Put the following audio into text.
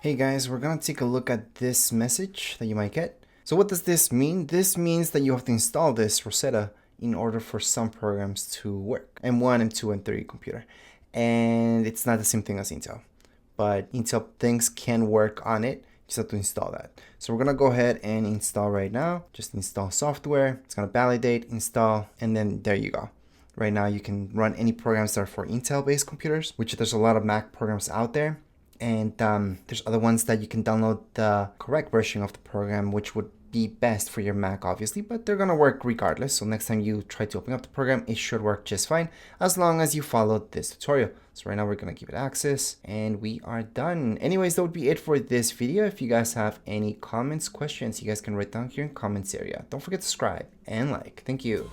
Hey guys, we're gonna take a look at this message that you might get. So what does this mean? This means that you have to install this Rosetta in order for some programs to work. M1, M2, and 3 computer. And it's not the same thing as Intel. But Intel things can work on it. You just have to install that. So we're gonna go ahead and install right now. Just install software. It's gonna validate, install, and then there you go. Right now you can run any programs that are for Intel-based computers, which there's a lot of Mac programs out there. And there's other ones that you can download the correct version of the program, which would be best for your Mac, obviously, but they're gonna work regardless. So next time you try to open up the program, it should work just fine as long as you follow this tutorial. So right now we're gonna give it access and we are done. Anyways, that would be it for this video. If you guys have any comments, questions, you guys can write down here in comments area. Don't forget to subscribe and like. Thank you.